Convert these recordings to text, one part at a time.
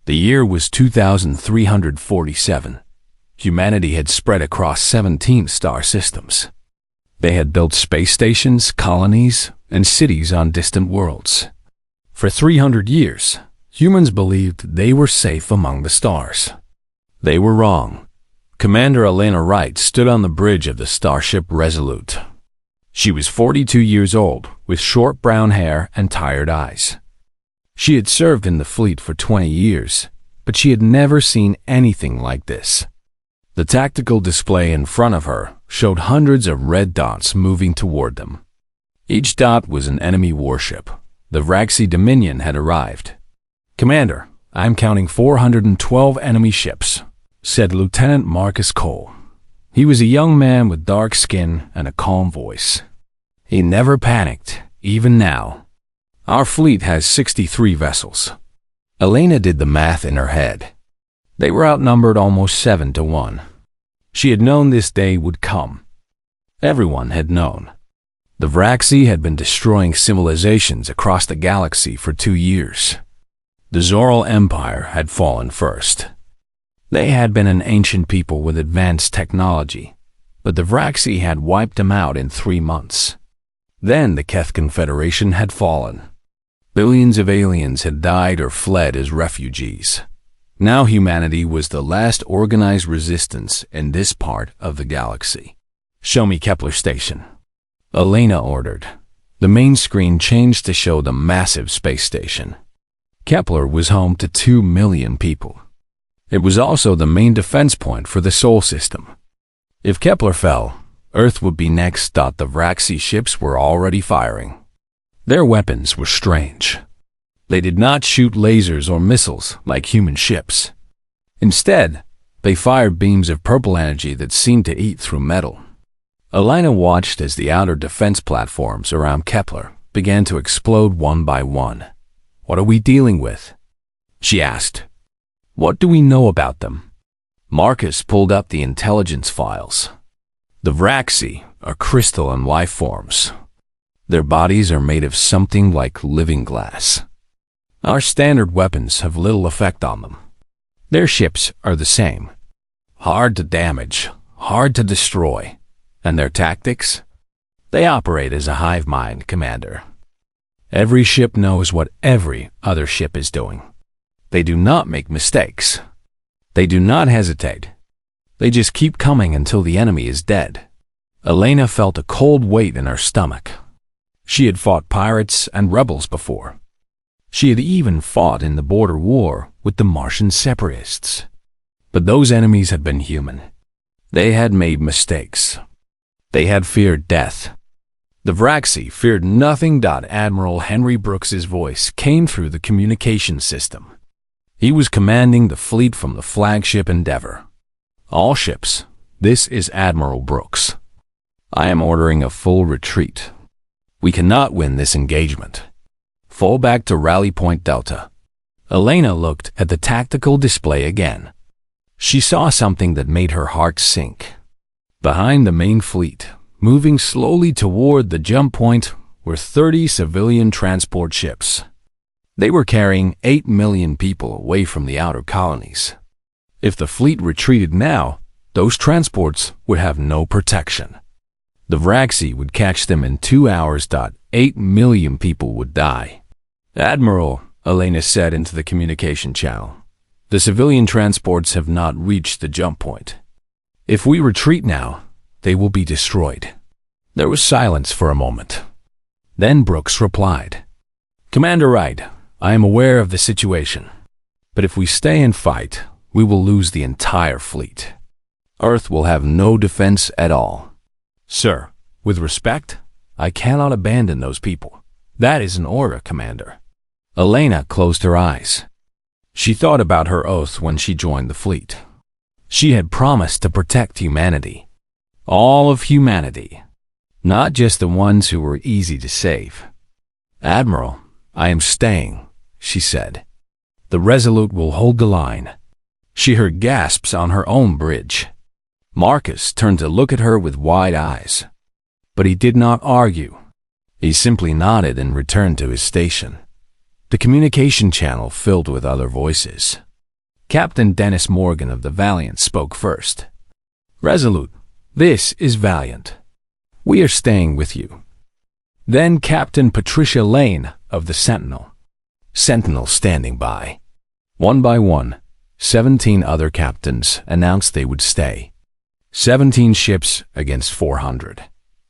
The year was 2347. Humanity had spread across 17 star systems. They had built space stations, colonies, and cities on distant worlds. For 300 years, humans believed they were safe among the stars. They were wrong. Commander Elena Wright stood on the bridge of the starship Resolute. She was 42 years old, with short brown hair and tired eyes. She had served in the fleet for 20 years, but she had never seen anything like this. The tactical display in front of her showed hundreds of red dots moving toward them. Each dot was an enemy warship. The Vraxi Dominion had arrived. "Commander, I'm counting 412 enemy ships," said Lieutenant Marcus Cole. He was a young man with dark skin and a calm voice. He never panicked, even now. "Our fleet has 63 vessels." Elena did the math in her head. They were outnumbered almost 7-1. She had known this day would come. Everyone had known. The Vraxi had been destroying civilizations across the galaxy for 2 years. The Zoral Empire had fallen first. They had been an ancient people with advanced technology, but the Vraxi had wiped them out in 3 months. Then the Keth Confederation had fallen. Billions of aliens had died or fled as refugees. Now humanity was the last organized resistance in this part of the galaxy. "Show me Kepler Station," Elena ordered. The main screen changed to show the massive space station. Kepler was home to 2 million people. It was also the main defense point for the Sol system. If Kepler fell, Earth would be next. The Vraxi ships were already firing. Their weapons were strange. They did not shoot lasers or missiles like human ships. Instead, they fired beams of purple energy that seemed to eat through metal. Elena watched as the outer defense platforms around Kepler began to explode one by one. "What are we dealing with?" she asked. "What do we know about them?" Marcus pulled up the intelligence files. The Vraxi are crystalline life forms. Their bodies are made of something like living glass. Our standard weapons have little effect on them. Their ships are the same. Hard to damage, hard to destroy. And their tactics? They operate as a hive mind, Commander. Every ship knows what every other ship is doing. They do not make mistakes. They do not hesitate. They just keep coming until the enemy is dead. Elena felt a cold weight in her stomach. She had fought pirates and rebels before. She had even fought in the border war with the Martian separatists. But those enemies had been human. They had made mistakes. They had feared death. The Vraxi feared nothing. Admiral Henry Brooks's voice came through the communication system. He was commanding the fleet from the flagship Endeavor. "All ships, this is Admiral Brooks. I am ordering a full retreat. We cannot win this engagement. Fall back to Rally Point Delta." Elena looked at the tactical display again. She saw something that made her heart sink. Behind the main fleet, moving slowly toward the jump point, were 30 civilian transport ships. They were carrying 8 million people away from the outer colonies. If the fleet retreated now, those transports would have no protection. The Vraxi would catch them in 2 hours. 8 million people would die. "Admiral," Elena said into the communication channel, "the civilian transports have not reached the jump point. If we retreat now, they will be destroyed." There was silence for a moment. Then Brooks replied, "Commander Wright, I am aware of the situation. But if we stay and fight, we will lose the entire fleet. Earth will have no defense at all. Sir, with respect, I cannot abandon those people. That is an order, Commander." Elena closed her eyes. She thought about her oath when she joined the fleet. She had promised to protect humanity. All of humanity. Not just the ones who were easy to save. "Admiral, I am staying," she said. "The Resolute will hold the line." She heard gasps on her own bridge. Marcus turned to look at her with wide eyes. But he did not argue. He simply nodded and returned to his station. The communication channel filled with other voices. Captain Dennis Morgan of the Valiant spoke first. "Resolute, this is Valiant. We are staying with you." Then Captain Patricia Lane of the Sentinel standing by. One by one, 17 other captains announced they would stay. 17 ships against 400.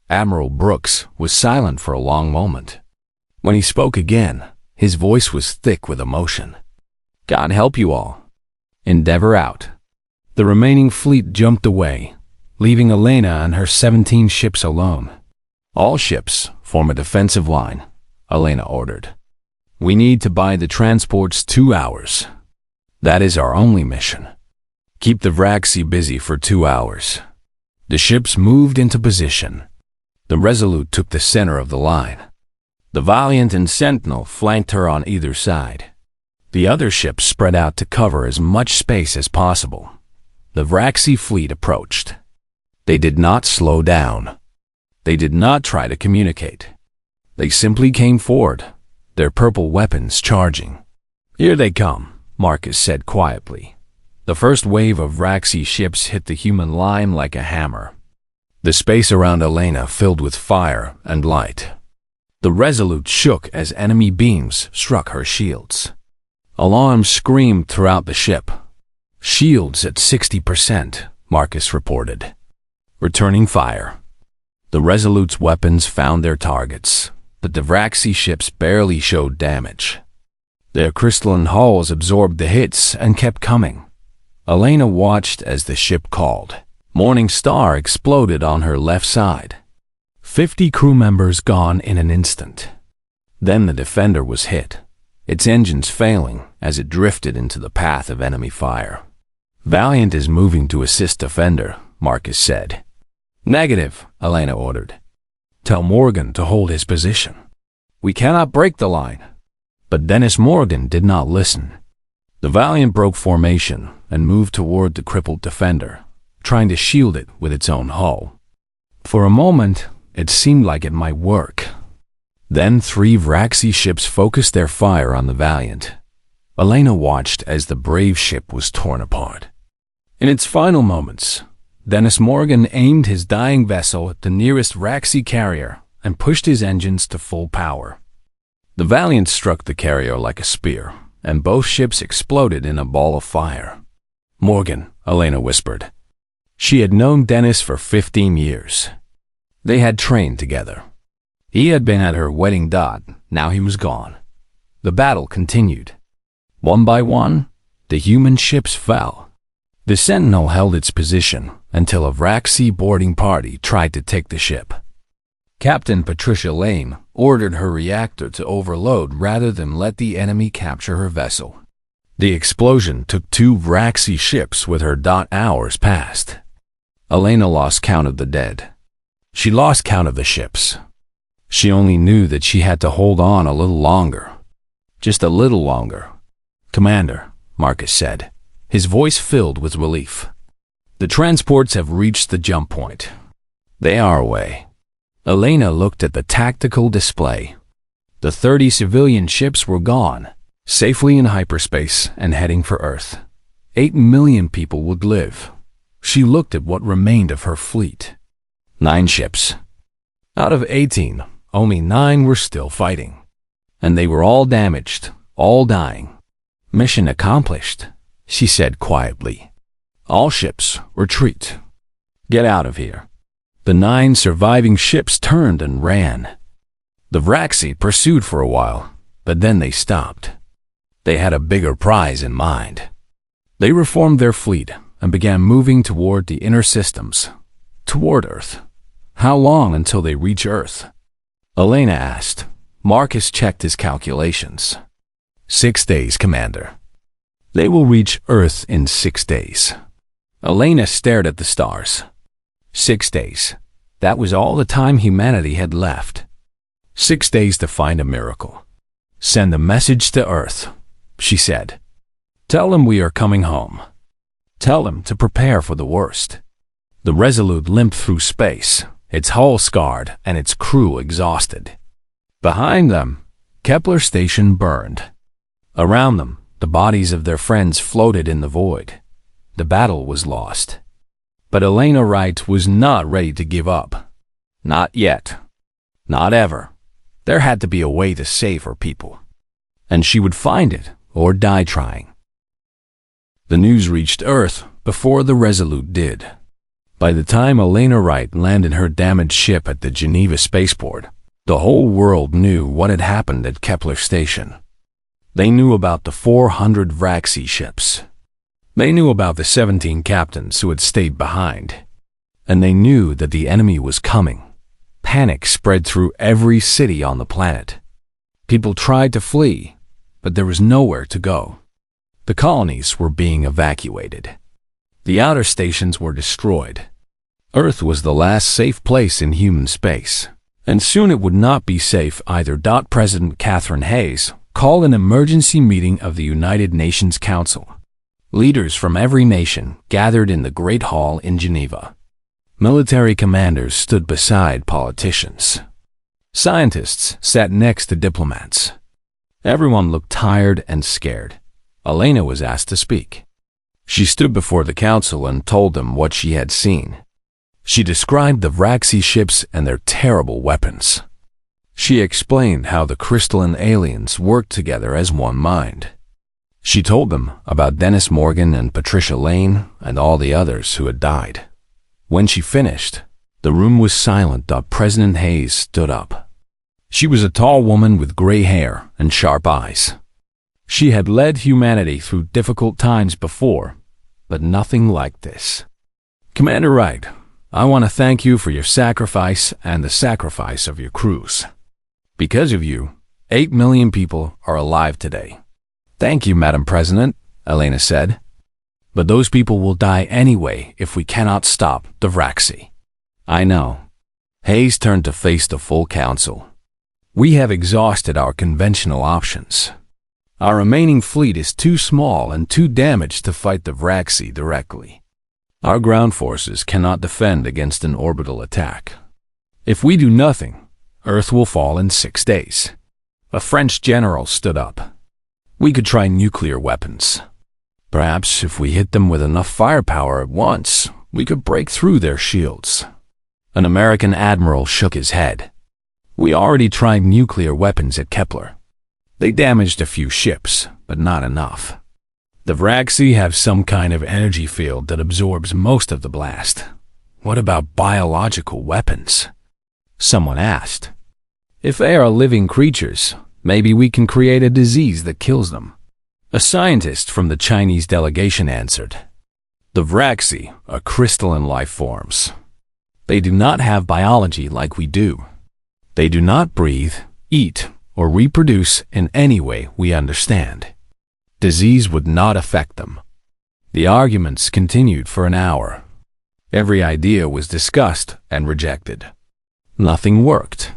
Admiral Brooks was silent for a long moment. When he spoke again, his voice was thick with emotion. "God help you all. Endeavor out." The remaining fleet jumped away, leaving Elena and her 17 ships alone. "All ships form a defensive line," Elena ordered. "We need to buy the transports 2 hours. That is our only mission. Keep the Vraxi busy for 2 hours." The ships moved into position. The Resolute took the center of the line. The Valiant and Sentinel flanked her on either side. The other ships spread out to cover as much space as possible. The Vraxi fleet approached. They did not slow down. They did not try to communicate. They simply came forward, their purple weapons charging. "Here they come," Marcus said quietly. The first wave of Vraxi ships hit the human line like a hammer. The space around Elena filled with fire and light. The Resolute shook as enemy beams struck her shields. Alarms screamed throughout the ship. "Shields at 60%, Marcus reported. Returning fire." The Resolute's weapons found their targets, but the Vraxi ships barely showed damage. Their crystalline hulls absorbed the hits and kept coming. Elena watched as the ship called. Morning Star exploded on her left side. 50 crew members gone in an instant. Then the Defender was hit, its engines failing as it drifted into the path of enemy fire. "Valiant is moving to assist Defender," Marcus said. "Negative," Elena ordered. "Tell Morgan to hold his position. We cannot break the line." But Dennis Morgan did not listen. The Valiant broke formation and moved toward the crippled Defender, trying to shield it with its own hull. For a moment, it seemed like it might work. Then 3 Vraxi ships focused their fire on the Valiant. Elena watched as the brave ship was torn apart. In its final moments, Dennis Morgan aimed his dying vessel at the nearest Vraxi carrier and pushed his engines to full power. The Valiant struck the carrier like a spear, and both ships exploded in a ball of fire. "Morgan," Elena whispered. She had known Dennis for 15 years. They had trained together. He had been at her wedding dot, now he was gone. The battle continued. One by one, the human ships fell. The Sentinel held its position until a Vraxi boarding party tried to take the ship. Captain Patricia Lane ordered her reactor to overload rather than let the enemy capture her vessel. The explosion took 2 Vraxi ships with her dot hours past. Elena lost count of the dead. She lost count of the ships. She only knew that she had to hold on a little longer. Just a little longer. "Commander," Marcus said, his voice filled with relief. "The transports have reached the jump point. They are away." Elena looked at the tactical display. The 30 civilian ships were gone, safely in hyperspace and heading for Earth. 8 million people would live. She looked at what remained of her fleet. 9 ships. Out of 18, only 9 were still fighting. And they were all damaged, all dying. "Mission accomplished," she said quietly. "All ships, retreat. Get out of here." The 9 surviving ships turned and ran. The Vraxi pursued for a while, but then they stopped. They had a bigger prize in mind. They reformed their fleet and began moving toward the inner systems, toward Earth. "How long until they reach Earth?" Elena asked. Marcus checked his calculations. 6 days, Commander. "They will reach Earth in 6 days." Elena stared at the stars. 6 days. That was all the time humanity had left. 6 days to find a miracle. "Send a message to Earth," she said. "Tell them we are coming home. Tell them to prepare for the worst." The Resolute limped through space, its hull scarred and its crew exhausted. Behind them, Kepler Station burned. Around them, The bodies of their friends floated in the void. The battle was lost. But Elena Wright was not ready to give up. Not yet. Not ever. There had to be a way to save her people. And she would find it, or die trying. The news reached Earth before the Resolute did. By the time Elena Wright landed her damaged ship at the Geneva spaceport, the whole world knew what had happened at Kepler Station. They knew about the 400 Vraxi ships. They knew about the 17 captains who had stayed behind. And they knew that the enemy was coming. Panic spread through every city on the planet. People tried to flee, but there was nowhere to go. The colonies were being evacuated. The outer stations were destroyed. Earth was the last safe place in human space, and soon it would not be safe either. President Catherine Hayes called an emergency meeting of the United Nations Council. Leaders from every nation gathered in the Great Hall in Geneva. Military commanders stood beside politicians. Scientists sat next to diplomats. Everyone looked tired and scared. Elena was asked to speak. She stood before the council and told them what she had seen. She described the Vraxi ships and their terrible weapons. She explained how the crystalline aliens worked together as one mind. She told them about Dennis Morgan and Patricia Lane and all the others who had died. When she finished, the room was silent. President Hayes stood up. She was a tall woman with gray hair and sharp eyes. She had led humanity through difficult times before, but nothing like this. Commander Wright, I want to thank you for your sacrifice and the sacrifice of your crews. Because of you, 8 million people are alive today. Thank you, Madam President, Elena said. But those people will die anyway if we cannot stop the Vraxi. I know. Hayes turned to face the full council. We have exhausted our conventional options. Our remaining fleet is too small and too damaged to fight the Vraxi directly. Our ground forces cannot defend against an orbital attack. If we do nothing, Earth will fall in 6 days. A French general stood up. We could try nuclear weapons. Perhaps if we hit them with enough firepower at once, we could break through their shields. An American admiral shook his head. We already tried nuclear weapons at Kepler. They damaged a few ships, but not enough. The Vraxi have some kind of energy field that absorbs most of the blast. What about biological weapons? Someone asked. If they are living creatures, maybe we can create a disease that kills them. A scientist from the Chinese delegation answered. The Vraxi are crystalline life forms. They do not have biology like we do. They do not breathe, eat, or reproduce in any way we understand. Disease would not affect them. The arguments continued for an hour. Every idea was discussed and rejected. Nothing worked.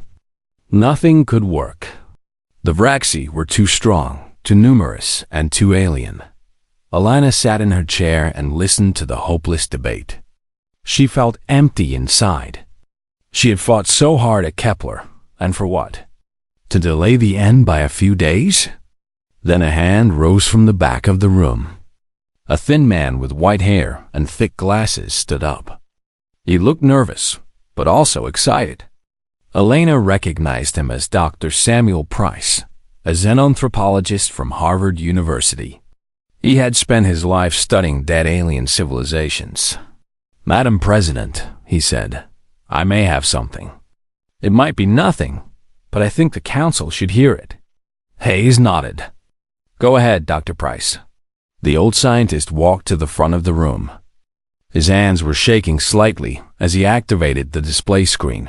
Nothing could work. The Vraxi were too strong, too numerous, and too alien. Alana sat in her chair and listened to the hopeless debate. She felt empty inside. She had fought so hard at Kepler, and for what? To delay the end by a few days? Then a hand rose from the back of the room. A thin man with white hair and thick glasses stood up. He looked nervous, but also excited. Elena recognized him as Dr. Samuel Price, a xenanthropologist from Harvard University. He had spent his life studying dead alien civilizations. Madam President, he said, I may have something. It might be nothing, but I think the council should hear it. Hayes nodded. Go ahead, Dr. Price. The old scientist walked to the front of the room. His hands were shaking slightly as he activated the display screen.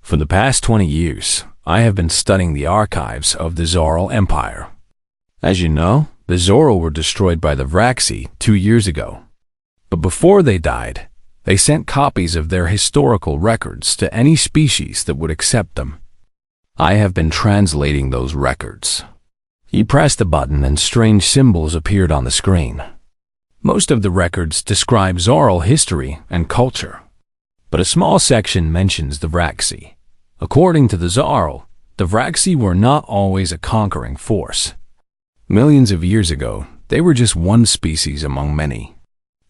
For the past 20 years, I have been studying the archives of the Zoral Empire. As you know, the Zoral were destroyed by the Vraxi 2 years ago. But before they died, they sent copies of their historical records to any species that would accept them. I have been translating those records. He pressed a button and strange symbols appeared on the screen. Most of the records describe Zoral history and culture, but a small section mentions the Vraxi. According to the Zoral, the Vraxi were not always a conquering force. Millions of years ago, they were just one species among many.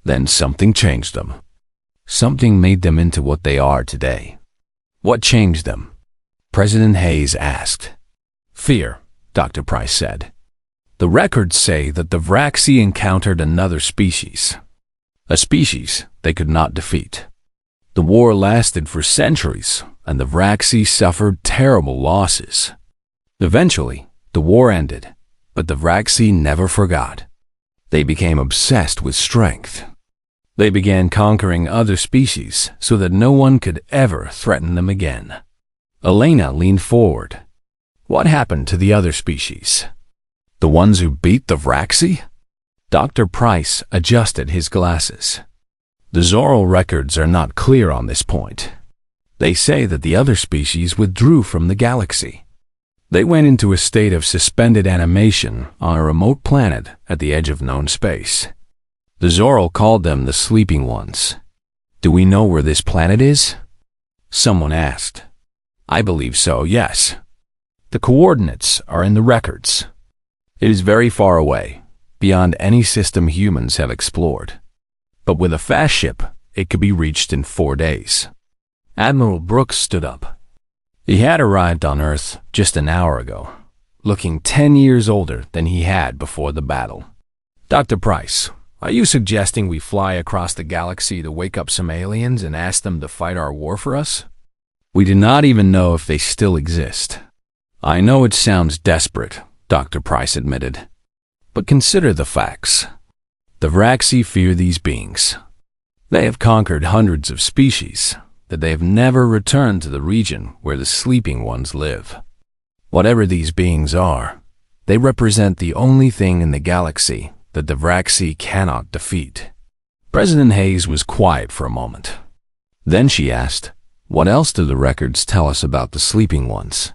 Then something changed them. Something made them into what they are today. What changed them? President Hayes asked. Fear, Dr. Price said. The records say that the Vraxi encountered another species. A species they could not defeat. The war lasted for centuries, and the Vraxi suffered terrible losses. Eventually, the war ended, but the Vraxi never forgot. They became obsessed with strength. They began conquering other species so that no one could ever threaten them again. Elena leaned forward. What happened to the other species? The ones who beat the Vraxi? Dr. Price adjusted his glasses. The Zoral records are not clear on this point. They say that the other species withdrew from the galaxy. They went into a state of suspended animation on a remote planet at the edge of known space. The Zoral called them the Sleeping Ones. Do we know where this planet is? Someone asked. I believe so, yes. The coordinates are in the records. It is very far away, beyond any system humans have explored. But with a fast ship, it could be reached in 4 days. Admiral Brooks stood up. He had arrived on Earth just an hour ago, looking 10 years older than he had before the battle. Dr. Price, are you suggesting we fly across the galaxy to wake up some aliens and ask them to fight our war for us? We do not even know if they still exist. I know it sounds desperate, Dr. Price admitted. But consider the facts. The Vraxi fear these beings. They have conquered hundreds of species, that they have never returned to the region where the Sleeping Ones live. Whatever these beings are, they represent the only thing in the galaxy that the Vraxi cannot defeat. President Hayes was quiet for a moment. Then she asked, what else do the records tell us about the Sleeping Ones?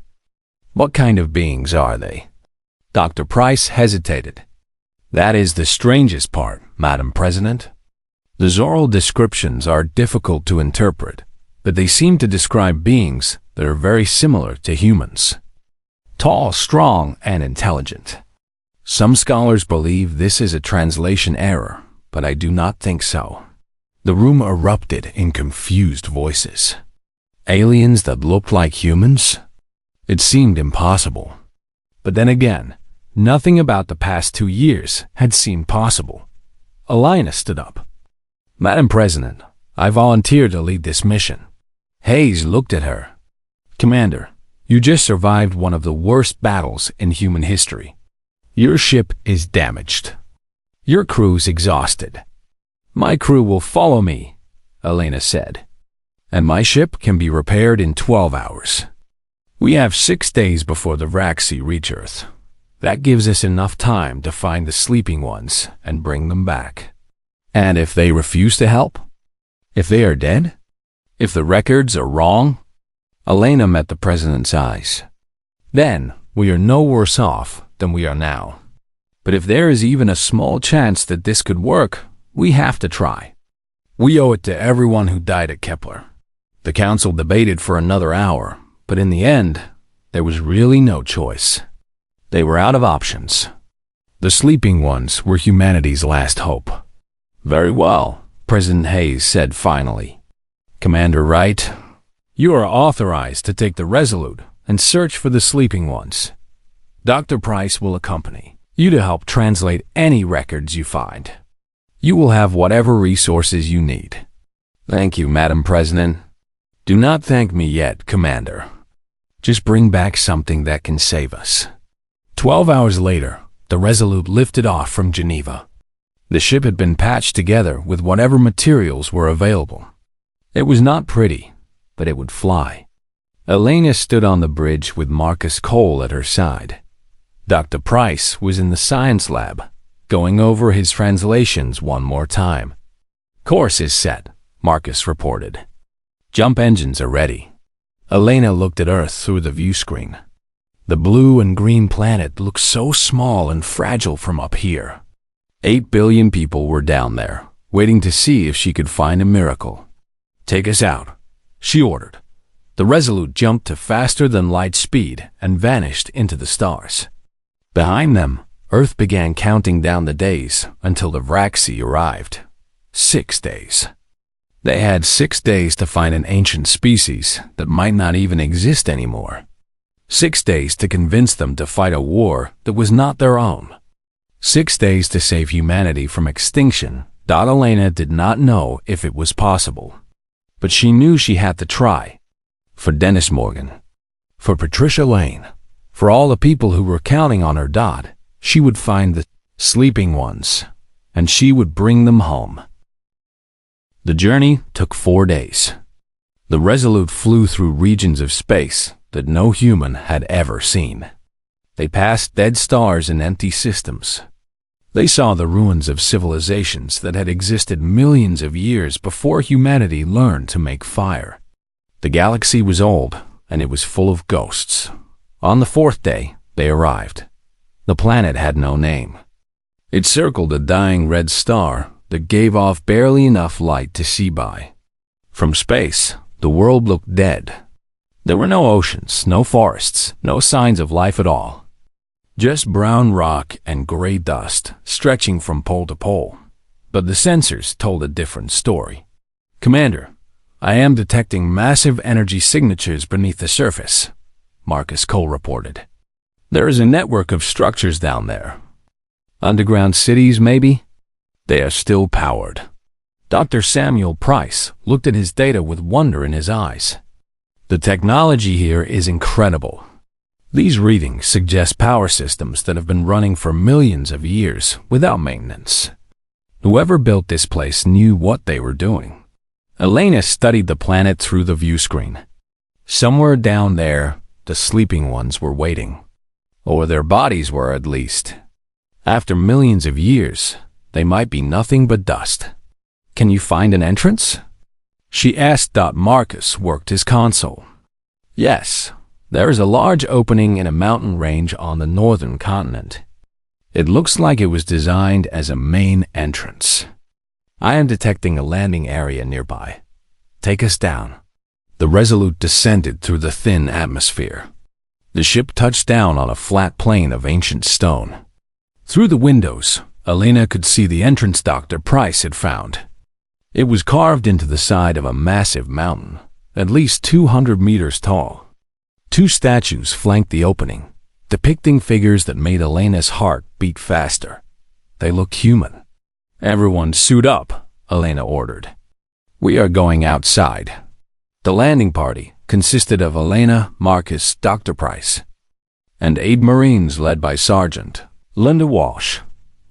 What kind of beings are they? Dr. Price hesitated. That is the strangest part, Madam President. The Zoral descriptions are difficult to interpret, but they seem to describe beings that are very similar to humans. Tall, strong, and intelligent. Some scholars believe this is a translation error, but I do not think so. The room erupted in confused voices. Aliens that looked like humans? It seemed impossible. But then again, nothing about the past 2 years had seemed possible. Elena stood up. Madam President, I volunteer to lead this mission. Hayes looked at her. Commander, you just survived one of the worst battles in human history. Your ship is damaged. Your crew's exhausted. My crew will follow me, Elena said. And my ship can be repaired in 12 hours. We have 6 days before the Vraxi reach Earth. That gives us enough time to find the Sleeping Ones and bring them back. And if they refuse to help? If they are dead? If the records are wrong? Elena met the President's eyes. Then we are no worse off than we are now. But if there is even a small chance that this could work, we have to try. We owe it to everyone who died at Kepler. The Council debated for another hour, but in the end, there was really no choice. They were out of options. The Sleeping Ones were humanity's last hope. Very well, President Hayes said finally. Commander Wright, you are authorized to take the Resolute and search for the Sleeping Ones. Dr. Price will accompany you to help translate any records you find. You will have whatever resources you need. Thank you, Madam President. Do not thank me yet, Commander. Just bring back something that can save us. 12 hours later, the Resolute lifted off from Geneva. The ship had been patched together with whatever materials were available. It was not pretty, but it would fly. Elena stood on the bridge with Marcus Cole at her side. Dr. Price was in the science lab, going over his translations one more time. Course is set, Marcus reported. Jump engines are ready. Elena looked at Earth through the view screen. The blue and green planet looked so small and fragile from up here. 8 billion people were down there, waiting to see if she could find a miracle. Take us out, she ordered. The Resolute jumped to faster-than-light speed and vanished into the stars. Behind them, Earth began counting down the days until the Vraxi arrived. 6 days. They had 6 days to find an ancient species that might not even exist anymore. 6 days to convince them to fight a war that was not their own. 6 days to save humanity from extinction. Elena did not know if it was possible, but she knew she had to try. For Dennis Morgan, for Patricia Lane, for all the people who were counting on her, she would find the sleeping ones, and she would bring them home. The journey took 4 days. The Resolute flew through regions of space that no human had ever seen. They passed dead stars and empty systems. They saw the ruins of civilizations that had existed millions of years before humanity learned to make fire. The galaxy was old, and it was full of ghosts. On the 4th day, they arrived. The planet had no name. It circled a dying red star that gave off barely enough light to see by. From space, the world looked dead. There were no oceans, no forests, no signs of life at all. Just brown rock and gray dust stretching from pole to pole. But the sensors told a different story. "Commander, I am detecting massive energy signatures beneath the surface," Marcus Cole reported. "There is a network of structures down there. Underground cities, maybe? They are still powered." Dr. Samuel Price looked at his data with wonder in his eyes. "The technology here is incredible. These readings suggest power systems that have been running for millions of years without maintenance. Whoever built this place knew what they were doing." Elena studied the planet through the view screen. Somewhere down there, the sleeping ones were waiting. Or their bodies were, at least. After millions of years, they might be nothing but dust. "Can you find an entrance?" she asked. Marcus worked his console. "Yes. There is a large opening in a mountain range on the northern continent. It looks like it was designed as a main entrance. I am detecting a landing area nearby. Take us down." The Resolute descended through the thin atmosphere. The ship touched down on a flat plain of ancient stone. Through the windows, Elena could see the entrance Dr. Price had found. It was carved into the side of a massive mountain, at least 200 meters tall. 2 statues flanked the opening, depicting figures that made Elena's heart beat faster. They looked human. "Everyone suit up," Elena ordered. "We are going outside." The landing party consisted of Elena, Marcus, Dr. Price, and 8 Marines led by Sergeant Linda Walsh.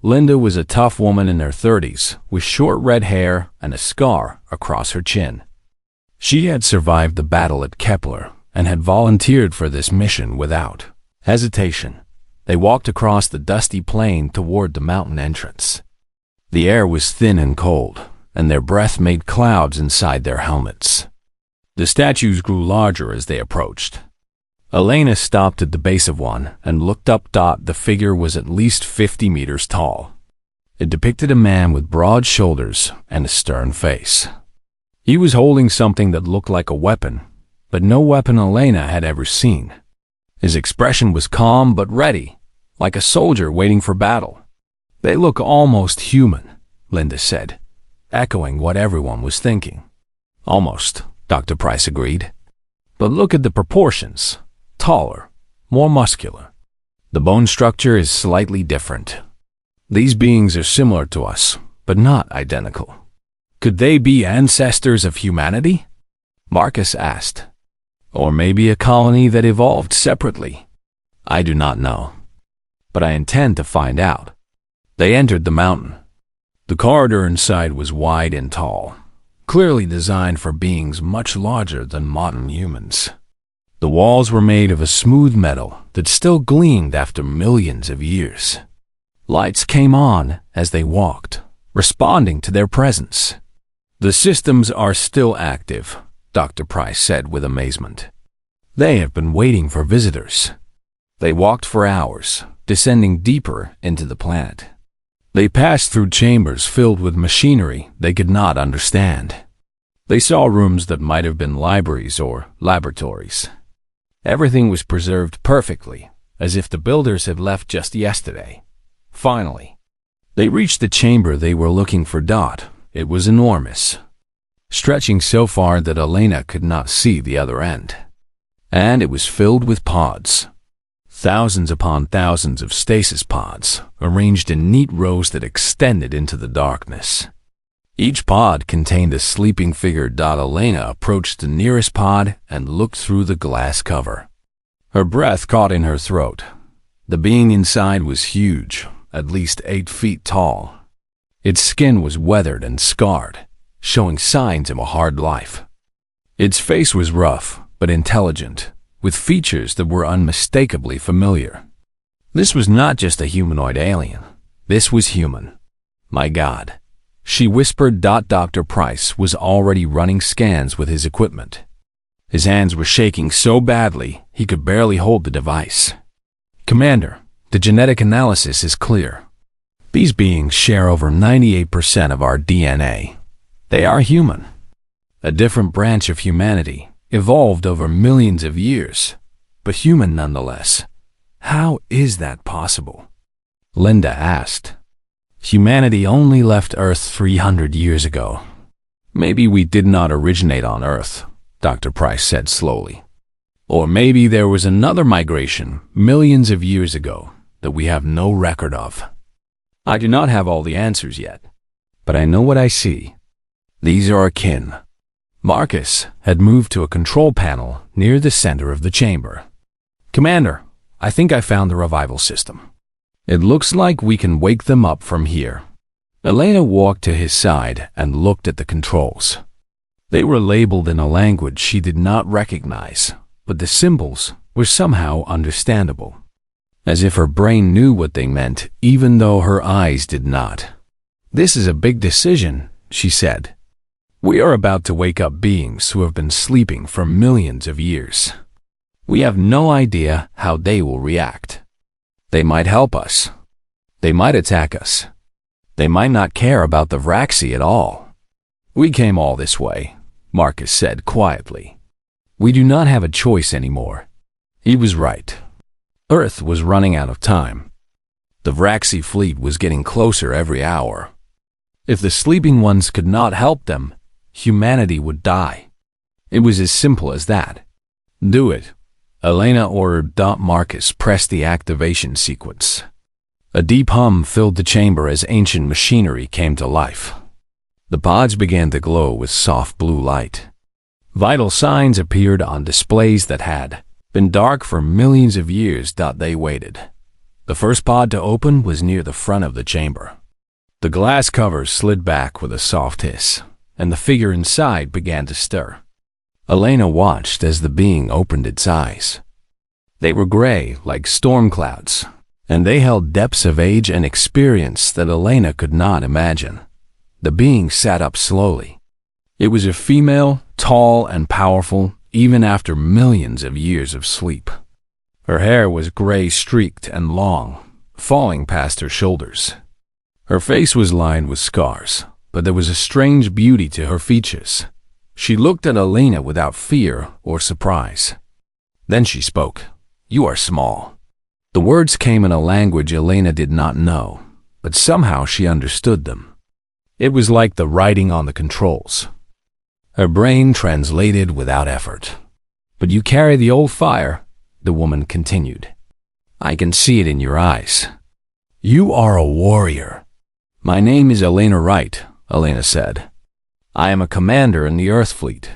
Linda was a tough woman in her 30s with short red hair and a scar across her chin. She had survived the battle at Kepler and had volunteered for this mission without hesitation. They walked across the dusty plain toward the mountain entrance. The air was thin and cold, and their breath made clouds inside their helmets. The statues grew larger as they approached. Elena stopped at the base of one and looked up. The figure was at least 50 meters tall. It depicted a man with broad shoulders and a stern face. He was holding something that looked like a weapon, but no weapon Elena had ever seen. His expression was calm but ready, like a soldier waiting for battle. "They look almost human," Linda said, echoing what everyone was thinking. "Almost," Dr. Price agreed. "But look at the proportions. Taller, more muscular. The bone structure is slightly different. These beings are similar to us, but not identical." "Could they be ancestors of humanity?" Marcus asked. "Or maybe a colony that evolved separately? I do not know, but I intend to find out." They entered the mountain. The corridor inside was wide and tall, clearly designed for beings much larger than modern humans. The walls were made of a smooth metal that still gleamed after millions of years. Lights came on as they walked, responding to their presence. "The systems are still active," Dr. Price said with amazement. "They have been waiting for visitors." They walked for hours, descending deeper into the planet. They passed through chambers filled with machinery they could not understand. They saw rooms that might have been libraries or laboratories. Everything was preserved perfectly, as if the builders had left just yesterday. Finally, they reached the chamber they were looking for. It was enormous, stretching so far that Elena could not see the other end. And it was filled with pods. Thousands upon thousands of stasis pods, arranged in neat rows that extended into the darkness. Each pod contained a sleeping figure. Elena approached the nearest pod and looked through the glass cover. Her breath caught in her throat. The being inside was huge, at least 8 feet tall. Its skin was weathered and scarred, showing signs of a hard life. Its face was rough, but intelligent, with features that were unmistakably familiar. This was not just a humanoid alien. This was human. My God, she whispered. Dr. Price was already running scans with his equipment. His hands were shaking so badly he could barely hold the device. Commander, the genetic analysis is clear. These beings share over 98% of our DNA. They are human. A different branch of humanity, evolved over millions of years, but human nonetheless. How is that possible? Linda asked. Humanity only left Earth 300 years ago. Maybe we did not originate on Earth, Dr. Price said slowly. Or maybe there was another migration millions of years ago that we have no record of. I do not have all the answers yet, but I know what I see. These are akin. Marcus had moved to a control panel near the center of the chamber. Commander, I think I found the revival system. It looks like we can wake them up from here. Elena walked to his side and looked at the controls. They were labeled in a language she did not recognize, but the symbols were somehow understandable, as if her brain knew what they meant even though her eyes did not. This is a big decision, she said. We are about to wake up beings who have been sleeping for millions of years. We have no idea how they will react. They might help us. They might attack us. They might not care about the Vraxi at all. We came all this way, Marcus said quietly. We do not have a choice anymore. He was right. Earth was running out of time. The Vraxi fleet was getting closer every hour. If the sleeping ones could not help them, humanity would die. It was as simple as that. Do it, Elena ordered. Marcus pressed the activation sequence. A deep hum filled the chamber as ancient machinery came to life. The pods began to glow with soft blue light. Vital signs appeared on displays that had been dark for millions of years. They waited. The first pod to open was near the front of the chamber. The glass cover slid back with a soft hiss, and the figure inside began to stir. Elena watched as the being opened its eyes. They were gray like storm clouds, and they held depths of age and experience that Elena could not imagine. The being sat up slowly. It was a female, tall and powerful, even after millions of years of sleep. Her hair was gray-streaked and long, falling past her shoulders. Her face was lined with scars, but there was a strange beauty to her features. She looked at Elena without fear or surprise. Then she spoke. You are small. The words came in a language Elena did not know, but somehow she understood them. It was like the writing on the controls. Her brain translated without effort. But you carry the old fire, the woman continued. I can see it in your eyes. You are a warrior. My name is Elena Wright, Elena said. I am a commander in the Earth Fleet.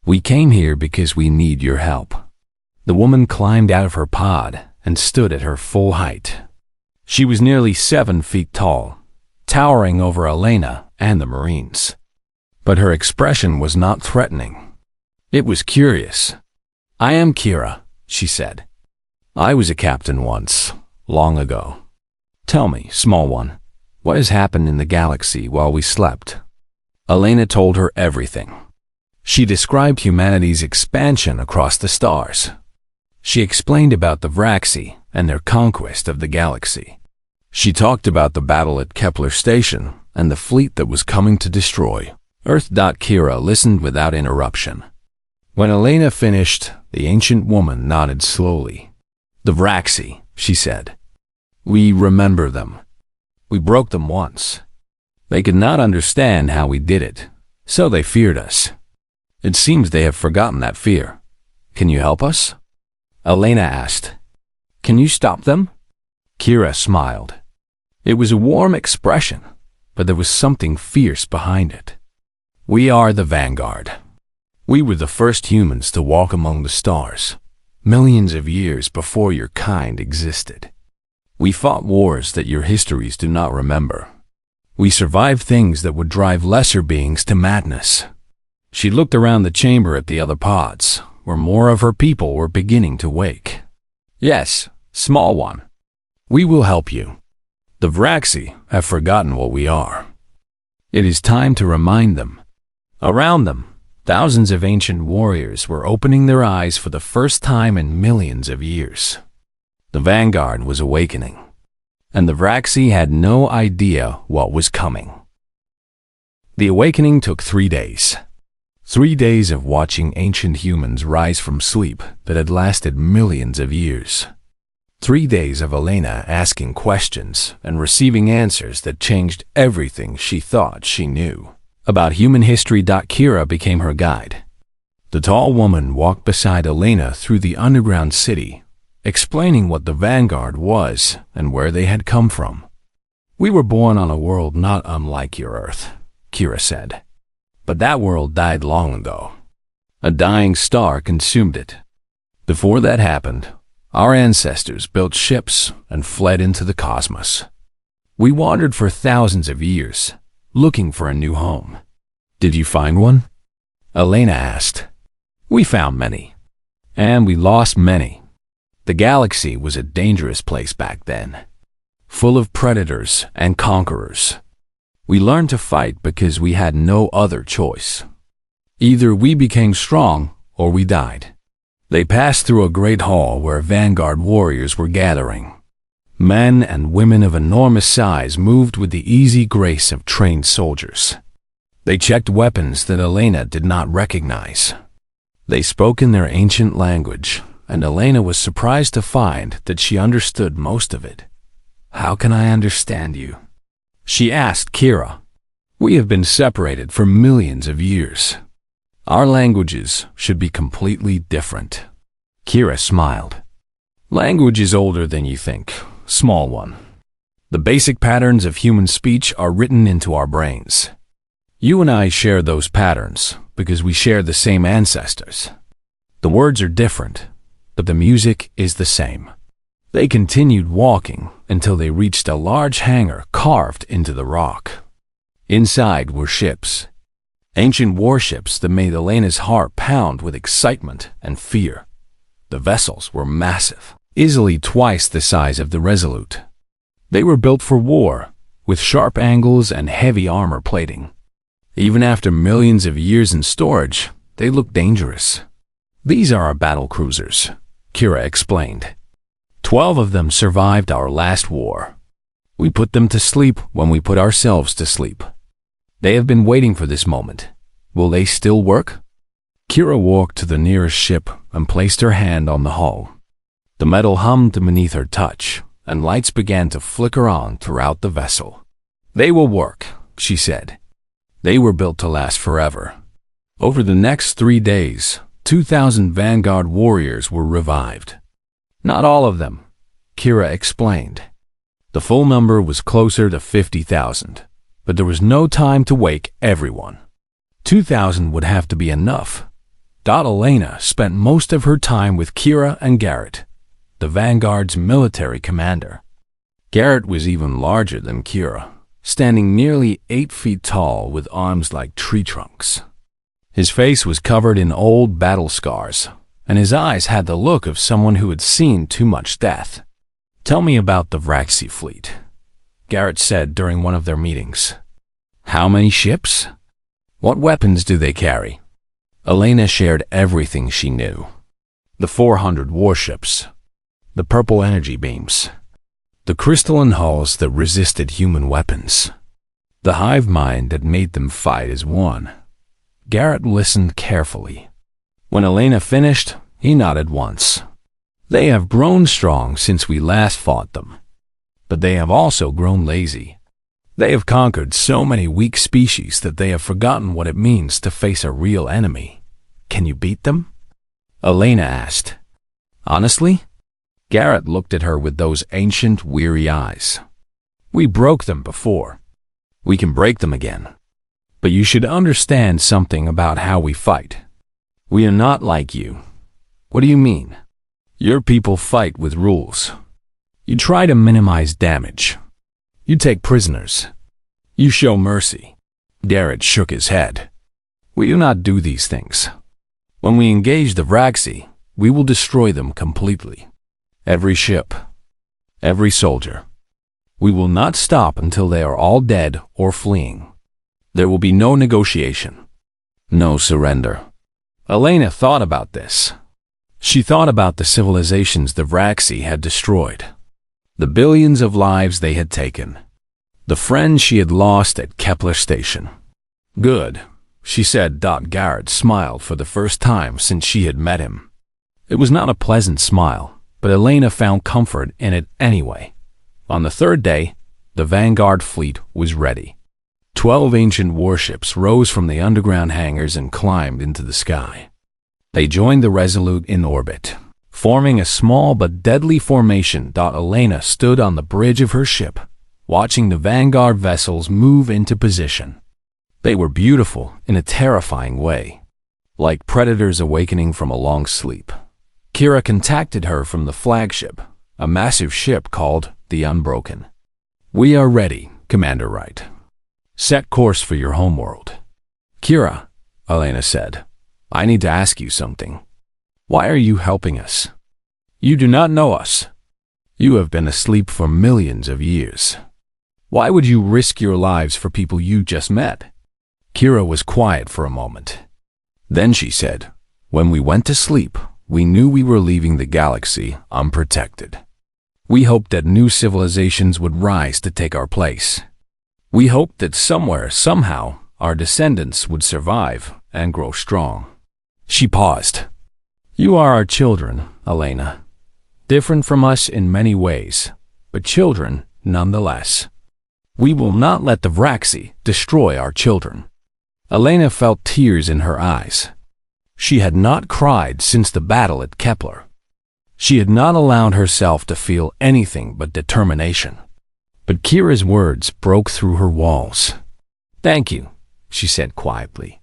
We came here because we need your help. The woman climbed out of her pod and stood at her full height. She was nearly 7 feet tall, towering over Elena and the Marines. But her expression was not threatening. It was curious. I am Kira, she said. I was a captain once, long ago. Tell me, small one, what has happened in the galaxy while we slept? Elena told her everything. She described humanity's expansion across the stars. She explained about the Vraxi and their conquest of the galaxy. She talked about the battle at Kepler Station and the fleet that was coming to destroy Earth. Kira listened without interruption. When Elena finished, the ancient woman nodded slowly. The Vraxi, she said. We remember them. We broke them once. They could not understand how we did it, so they feared us. It seems they have forgotten that fear. Can you help us? Elena asked. Can you stop them? Kira smiled. It was a warm expression, but there was something fierce behind it. We are the vanguard. We were the first humans to walk among the stars, millions of years before your kind existed. We fought wars that your histories do not remember. We survived things that would drive lesser beings to madness. She looked around the chamber at the other pods, where more of her people were beginning to wake. Yes, small one. We will help you. The Vraxi have forgotten what we are. It is time to remind them. Around them, thousands of ancient warriors were opening their eyes for the first time in millions of years. The vanguard was awakening, and the Vraxi had no idea what was coming. The awakening took 3 days. 3 days of watching ancient humans rise from sleep that had lasted millions of years. 3 days of Elena asking questions and receiving answers that changed everything she thought she knew. About human history. Kira became her guide. The tall woman walked beside Elena through the underground city, explaining what the vanguard was and where they had come from. We were born on a world not unlike your Earth, Kira said. But that world died long ago. A dying star consumed it. Before that happened, our ancestors built ships and fled into the cosmos. We wandered for thousands of years, looking for a new home. Did you find one? Elena asked. We found many, and we lost many. The galaxy was a dangerous place back then, full of predators and conquerors. We learned to fight because we had no other choice. Either we became strong or we died. They passed through a great hall where vanguard warriors were gathering. Men and women of enormous size moved with the easy grace of trained soldiers. They checked weapons that Elena did not recognize. They spoke in their ancient language, and Elena was surprised to find that she understood most of it. How can I understand you? She asked Kira. We have been separated for millions of years. Our languages should be completely different. Kira smiled. Language is older than you think, small one. The basic patterns of human speech are written into our brains. You and I share those patterns because we share the same ancestors. The words are different, but the music is the same. They continued walking until they reached a large hangar carved into the rock. Inside were ships. Ancient warships that made Elena's heart pound with excitement and fear. The vessels were massive, easily twice the size of the Resolute. They were built for war, with sharp angles and heavy armor plating. Even after millions of years in storage, they looked dangerous. These are our battle cruisers, Kira explained. 12 of them survived our last war. We put them to sleep when we put ourselves to sleep. They have been waiting for this moment. Will they still work? Kira walked to the nearest ship and placed her hand on the hull. The metal hummed beneath her touch, and lights began to flicker on throughout the vessel. They will work, she said. They were built to last forever. Over the next 3 days, 2,000 vanguard warriors were revived. Not all of them, Kira explained. The full number was closer to 50,000. But there was no time to wake everyone. 2,000 would have to be enough. Elena spent most of her time with Kira and Garrett, the Vanguard's military commander. Garrett was even larger than Kira, standing nearly 8 feet tall with arms like tree trunks. His face was covered in old battle scars, and his eyes had the look of someone who had seen too much death. Tell me about the Vraxi fleet, Garrett said during one of their meetings. How many ships? What weapons do they carry? Elena shared everything she knew. The 400 warships, the purple energy beams, the crystalline hulls that resisted human weapons, the hive mind that made them fight as one. Garrett listened carefully. When Elena finished, he nodded once. They have grown strong since we last fought them. but they have also grown lazy. They have conquered so many weak species that they have forgotten what it means to face a real enemy. Can you beat them? Elena asked. Honestly? Garrett looked at her with those ancient, weary eyes. We broke them before. We can break them again. But you should understand something about how we fight. We are not like you. What do you mean? Your people fight with rules. You try to minimize damage. You take prisoners. You show mercy. Garrett shook his head. We do not do these things. When we engage the Vraxi, we will destroy them completely. Every ship. Every soldier. We will not stop until they are all dead or fleeing. There will be no negotiation. No surrender. Elena thought about this. She thought about the civilizations the Vraxi had destroyed. The billions of lives they had taken. The friends she had lost at Kepler Station. Good, she said. Garrett smiled for the first time since she had met him. It was not a pleasant smile, but Elena found comfort in it anyway. On the third day, the Vanguard fleet was ready. 12 ancient warships rose from the underground hangars and climbed into the sky. They joined the Resolute in orbit, forming a small but deadly formation. Elena stood on the bridge of her ship, watching the Vanguard vessels move into position. They were beautiful in a terrifying way, like predators awakening from a long sleep. Kira contacted her from the flagship, a massive ship called the Unbroken. We are ready, Commander Wright. Set course for your homeworld. Kira, Elena said, I need to ask you something. Why are you helping us? You do not know us. You have been asleep for millions of years. Why would you risk your lives for people you just met? Kira was quiet for a moment. Then she said, when we went to sleep, we knew we were leaving the galaxy unprotected. We hoped that new civilizations would rise to take our place. We hoped that somewhere, somehow, our descendants would survive and grow strong. She paused. You are our children, Elena. Different from us in many ways, but children nonetheless. We will not let the Vraxi destroy our children. Elena felt tears in her eyes. She had not cried since the battle at Kepler. She had not allowed herself to feel anything but determination. But Kira's words broke through her walls. Thank you, she said quietly.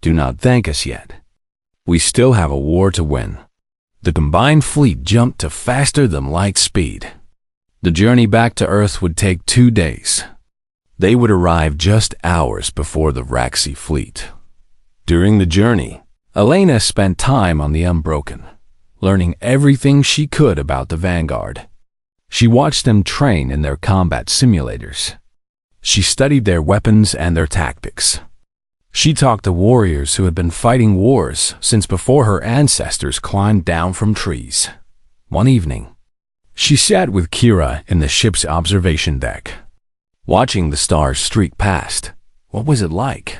Do not thank us yet. We still have a war to win. The combined fleet jumped to faster than light speed. The journey back to Earth would take 2 days. They would arrive just hours before the Vraxi fleet. During the journey, Elena spent time on the Unbroken, learning everything she could about the Vanguard. She watched them train in their combat simulators. She studied their weapons and their tactics. She talked to warriors who had been fighting wars since before her ancestors climbed down from trees. One evening, she sat with Kira in the ship's observation deck, watching the stars streak past. What was it like?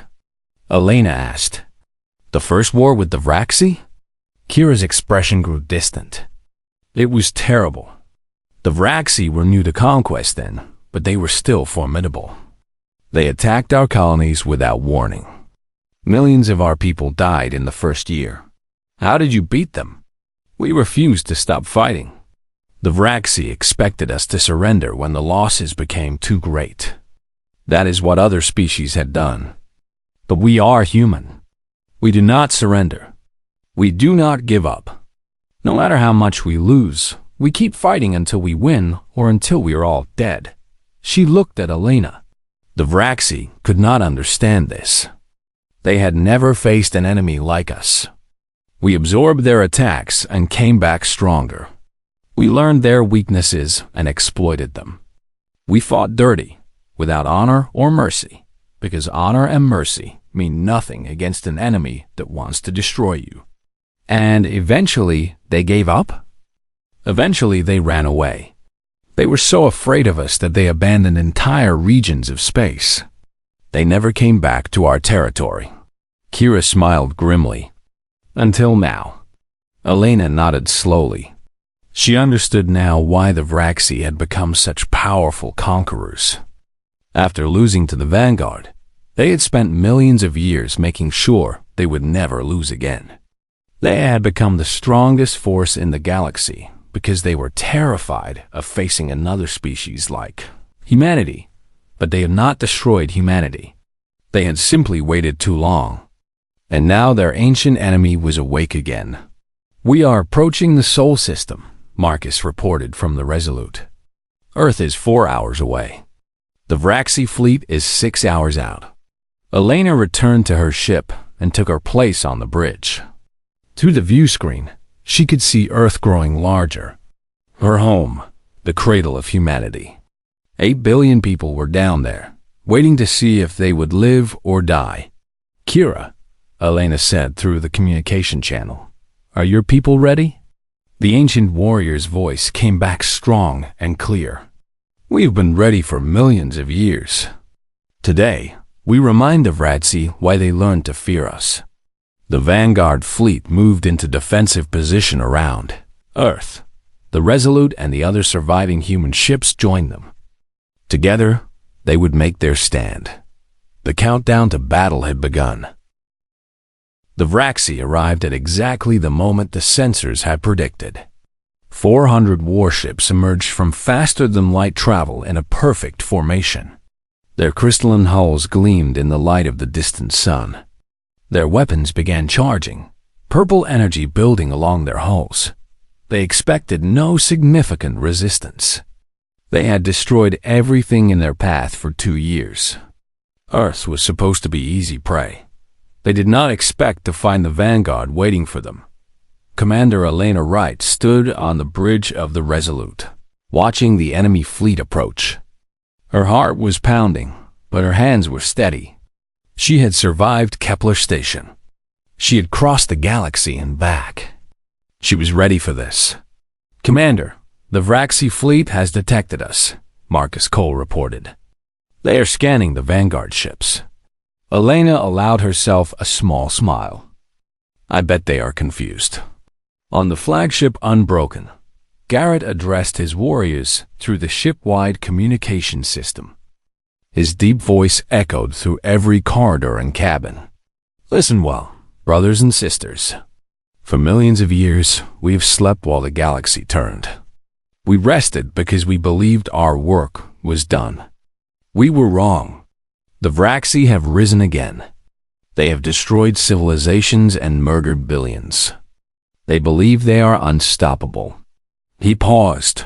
Elena asked. The first war with the Vraxi? Kira's expression grew distant. It was terrible. The Vraxi were new to conquest then, but they were still formidable. They attacked our colonies without warning. Millions of our people died in the first year. How did you beat them? We refused to stop fighting. The Vraxi expected us to surrender when the losses became too great. That is what other species had done. But we are human. We do not surrender. We do not give up. No matter how much we lose, we keep fighting until we win or until we are all dead. She looked at Elena. The Vraxi could not understand this. They had never faced an enemy like us. We absorbed their attacks and came back stronger. We learned their weaknesses and exploited them. We fought dirty, without honor or mercy, because honor and mercy mean nothing against an enemy that wants to destroy you. And eventually, they gave up? Eventually, they ran away. They were so afraid of us that they abandoned entire regions of space. They never came back to our territory. Kira smiled grimly. Until now. Elena nodded slowly. She understood now why the Vraxi had become such powerful conquerors. After losing to the Vanguard, they had spent millions of years making sure they would never lose again. They had become the strongest force in the galaxy because they were terrified of facing another species like humanity. But they had not destroyed humanity. They had simply waited too long. And now their ancient enemy was awake again. "We are approaching the Sol system," Marcus reported from the Resolute. "Earth is 4 hours away. The Vraxi fleet is 6 hours out." Elena returned to her ship and took her place on the bridge. Through the view screen, she could see Earth growing larger. Her home, the cradle of humanity. 8 billion people were down there, waiting to see if they would live or die. "Kira," Elena said through the communication channel, "are your people ready?" The ancient warrior's voice came back strong and clear. "We've been ready for millions of years. Today, we remind the Vraxi why they learned to fear us." The Vanguard fleet moved into defensive position around Earth. The Resolute and the other surviving human ships joined them. Together, they would make their stand. The countdown to battle had begun. The Vraxi arrived at exactly the moment the sensors had predicted. 400 warships emerged from faster-than-light travel in a perfect formation. Their crystalline hulls gleamed in the light of the distant sun. Their weapons began charging, purple energy building along their hulls. They expected no significant resistance. They had destroyed everything in their path for 2 years. Earth was supposed to be easy prey. They did not expect to find the Vanguard waiting for them. Commander Elena Wright stood on the bridge of the Resolute, watching the enemy fleet approach. Her heart was pounding, but her hands were steady. She had survived Kepler Station. She had crossed the galaxy and back. She was ready for this. "Commander, the Vraxi fleet has detected us," Marcus Cole reported. "They are scanning the Vanguard ships." Elena allowed herself a small smile. "I bet they are confused." On the flagship Unbroken, Garrett addressed his warriors through the ship-wide communication system. His deep voice echoed through every corridor and cabin. "Listen well, brothers and sisters. For millions of years, we have slept while the galaxy turned. We rested because we believed our work was done. We were wrong. The Vraxi have risen again. They have destroyed civilizations and murdered billions. They believe they are unstoppable." He paused.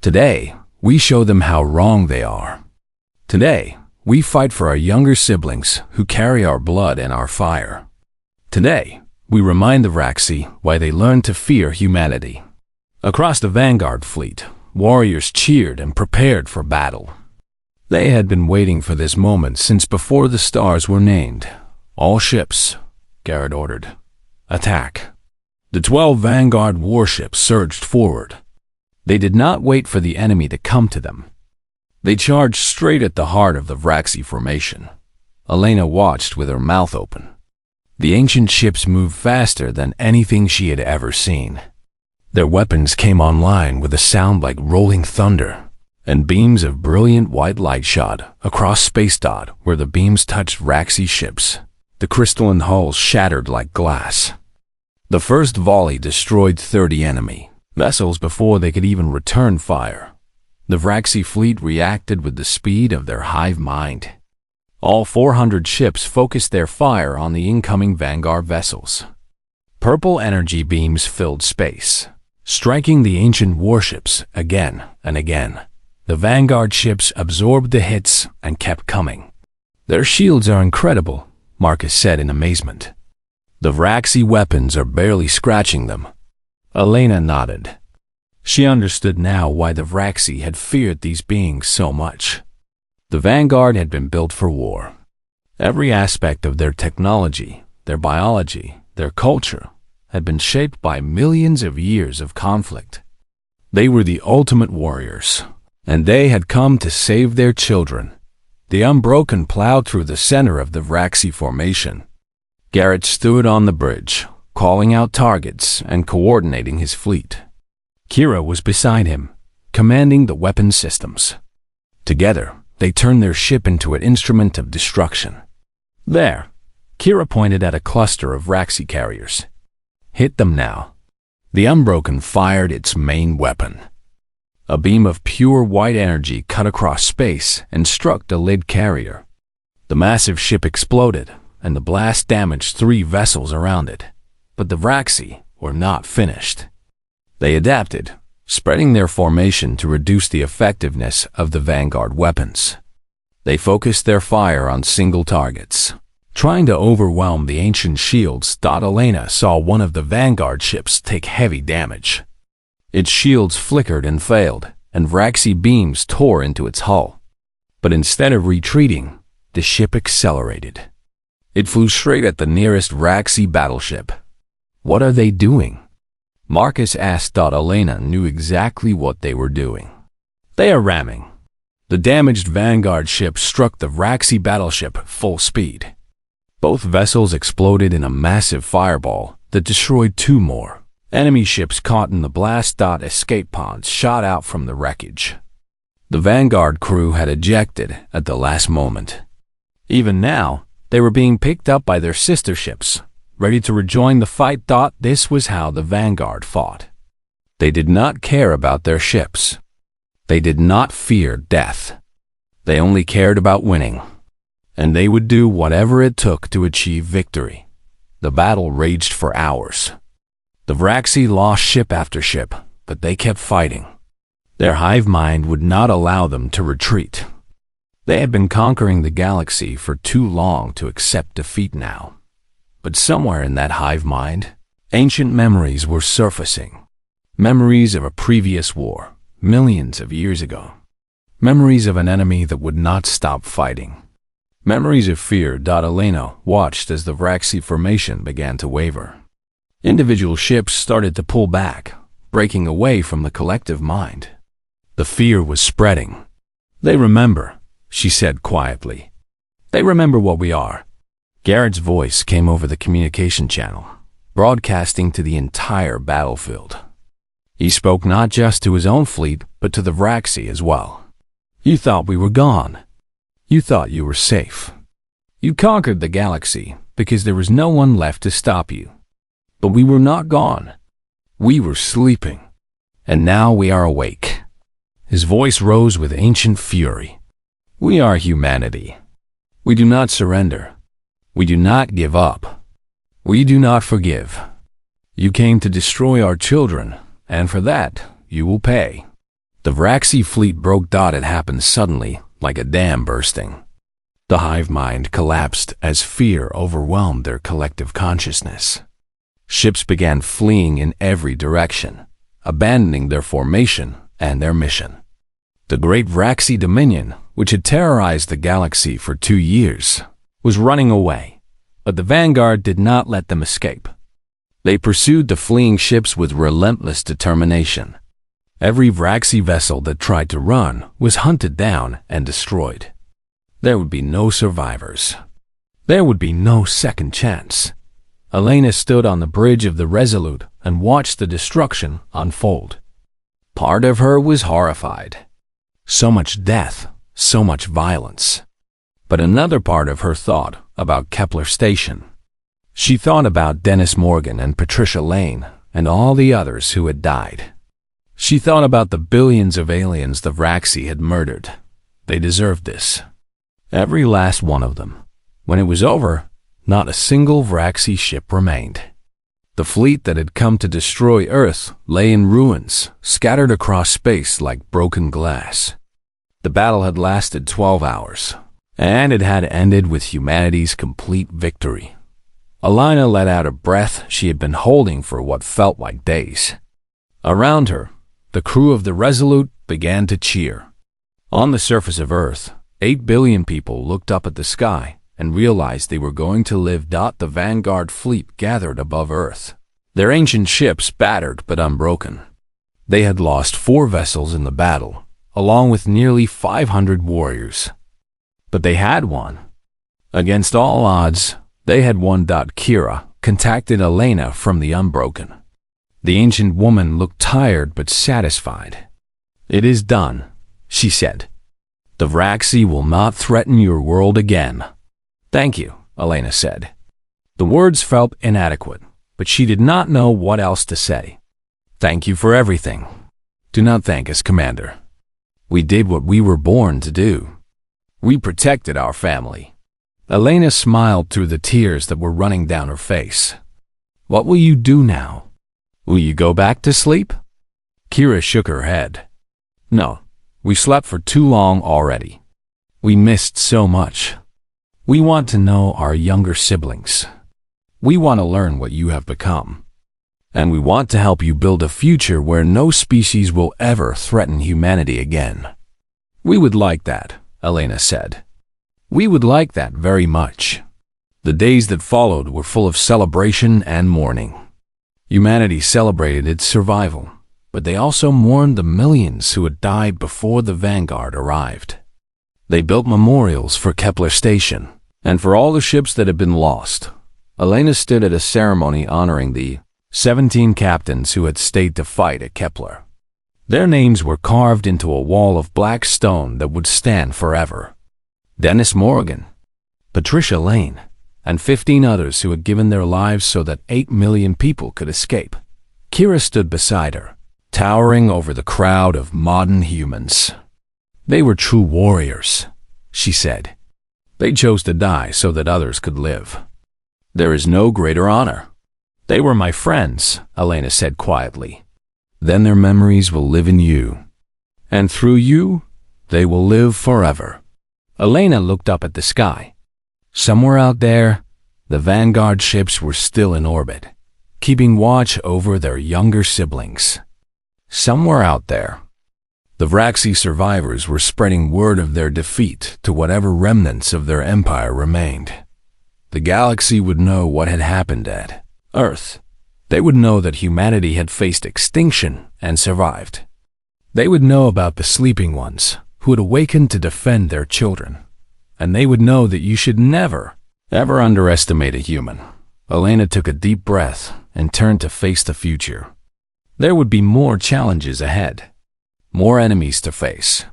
"Today, we show them how wrong they are. Today, we fight for our younger siblings who carry our blood and our fire. Today, we remind the Vraxi why they learned to fear humanity." Across the Vanguard fleet, warriors cheered and prepared for battle. They had been waiting for this moment since before the stars were named. "All ships," Garrett ordered. "Attack." The 12 Vanguard warships surged forward. They did not wait for the enemy to come to them. They charged straight at the heart of the Vraxi formation. Elena watched with her mouth open. The ancient ships moved faster than anything she had ever seen. Their weapons came online with a sound like rolling thunder, and beams of brilliant white light shot across space dot where the beams touched Vraxi ships. The crystalline hulls shattered like glass. The first volley destroyed 30 enemy vessels before they could even return fire. The Vraxi fleet reacted with the speed of their hive mind. All 400 ships focused their fire on the incoming Vanguard vessels. Purple energy beams filled space, striking the ancient warships again and again. The Vanguard ships absorbed the hits and kept coming. "Their shields are incredible," Marcus said in amazement. "The Vraxi weapons are barely scratching them." Elena nodded. She understood now why the Vraxi had feared these beings so much. The Vanguard had been built for war. Every aspect of their technology, their biology, their culture, had been shaped by millions of years of conflict. They were the ultimate warriors, and they had come to save their children. The Unbroken plowed through the center of the Vraxi formation. Garrett stood on the bridge, calling out targets and coordinating his fleet. Kira was beside him, commanding the weapon systems. Together, they turned their ship into an instrument of destruction. There, Kira pointed at a cluster of Raxi carriers. Hit them now. The Unbroken fired its main weapon. A beam of pure white energy cut across space and struck the Lid carrier. The massive ship exploded, and the blast damaged 3 vessels around it. But the Raxi were not finished. They adapted, spreading their formation to reduce the effectiveness of the Vanguard weapons. They focused their fire on single targets, trying to overwhelm the ancient shields. Elena saw one of the Vanguard ships take heavy damage. Its shields flickered and failed, and Raxi beams tore into its hull. But instead of retreating, the ship accelerated. It flew straight at the nearest Raxi battleship. What are they doing? Marcus asked. Elena knew exactly what they were doing. They are ramming. The damaged Vanguard ship struck the Raxi battleship full speed. Both vessels exploded in a massive fireball that destroyed 2 more. Enemy ships caught in the blast. Escape pods shot out from the wreckage. The Vanguard crew had ejected at the last moment. Even now, they were being picked up by their sister ships, ready to rejoin the fight. This was how the Vanguard fought. They did not care about their ships. They did not fear death. They only cared about winning. And they would do whatever it took to achieve victory. The battle raged for hours. The Raxi lost ship after ship, but they kept fighting. Their hive mind would not allow them to retreat. They had been conquering the galaxy for too long to accept defeat now. But somewhere in that hive mind, ancient memories were surfacing. Memories of a previous war, millions of years ago. Memories of an enemy that would not stop fighting. Memories of fear. Elena watched as the Raxi formation began to waver. Individual ships started to pull back, breaking away from the collective mind. The fear was spreading. They remember, she said quietly. They remember what we are. Garrett's voice came over the communication channel, broadcasting to the entire battlefield. He spoke not just to his own fleet, but to the Raxi as well. You thought we were gone. You thought you were safe. You conquered the galaxy because there was no one left to stop you. But we were not gone. We were sleeping. And now we are awake. His voice rose with ancient fury. We are humanity. We do not surrender. We do not give up. We do not forgive. You came to destroy our children, and for that, you will pay. The Raxi fleet broke. It happened suddenly, like a dam bursting. The hive mind collapsed as fear overwhelmed their collective consciousness. Ships began fleeing in every direction, abandoning their formation and their mission. The great Raxi Dominion, which had terrorized the galaxy for 2 years, was running away, but the Vanguard did not let them escape. They pursued the fleeing ships with relentless determination. Every Raxi vessel that tried to run was hunted down and destroyed. There would be no survivors. There would be no second chance. Elena stood on the bridge of the Resolute and watched the destruction unfold. Part of her was horrified. So much death, so much violence. But another part of her thought about Kepler Station. She thought about Dennis Morgan and Patricia Lane and all the others who had died. She thought about the billions of aliens the Raxi had murdered. They deserved this. Every last one of them. When it was over, not a single Raxi ship remained. The fleet that had come to destroy Earth lay in ruins, scattered across space like broken glass. The battle had lasted 12 hours, and it had ended with humanity's complete victory. Alina let out a breath she had been holding for what felt like days. Around her, the crew of the Resolute began to cheer. On the surface of Earth, 8 billion people looked up at the sky and realized they were going to live. The Vanguard fleet gathered above Earth, their ancient ships battered but unbroken. They had lost 4 vessels in the battle, along with nearly 500 warriors. But they had won. Against all odds, they had won. Kira contacted Elena from the Unbroken. The ancient woman looked tired but satisfied. "It is done," she said. "The Vraxi will not threaten your world again." "Thank you," Elena said. The words felt inadequate, but she did not know what else to say. "Thank you for everything." "Do not thank us, Commander. We did what we were born to do. We protected our family." Elena smiled through the tears that were running down her face. "What will you do now? Will you go back to sleep?" Kira shook her head. "No, we slept for too long already. We missed so much. We want to know our younger siblings. We want to learn what you have become. And we want to help you build a future where no species will ever threaten humanity again." "We would like that," Elena said. "We would like that very much." The days that followed were full of celebration and mourning. Humanity celebrated its survival, but they also mourned the millions who had died before the vanguard arrived. They built memorials for Kepler Station, and for all the ships that had been lost. Elena stood at a ceremony honoring the 17 captains who had stayed to fight at Kepler. Their names were carved into a wall of black stone that would stand forever. Dennis Morgan, Patricia Lane, and 15 others who had given their lives so that 8 million people could escape. Kira stood beside her, towering over the crowd of modern humans. "They were true warriors," she said. "They chose to die so that others could live. There is no greater honor." "They were my friends," Elena said quietly. "Then their memories will live in you. And through you, they will live forever." Elena looked up at the sky. Somewhere out there, the vanguard ships were still in orbit, keeping watch over their younger siblings. Somewhere out there, the Vraxi survivors were spreading word of their defeat to whatever remnants of their empire remained. The galaxy would know what had happened at Earth. They would know that humanity had faced extinction and survived. They would know about the sleeping ones who had awakened to defend their children. And they would know that you should never, ever underestimate a human. Elena took a deep breath and turned to face the future. There would be more challenges ahead, more enemies to face,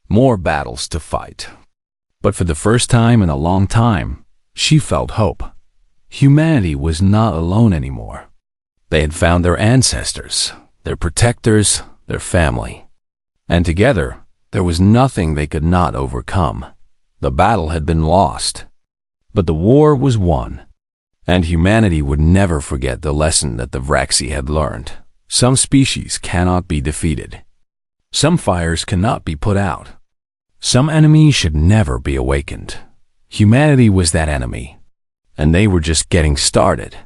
more battles to fight. But for the first time in a long time, she felt hope. Humanity was not alone anymore. They had found their ancestors, their protectors, their family. And together, there was nothing they could not overcome. The battle had been lost, but the war was won. And humanity would never forget the lesson that the Vraxi had learned. Some species cannot be defeated. Some fires cannot be put out. Some enemies should never be awakened. Humanity was that enemy, and they were just getting started.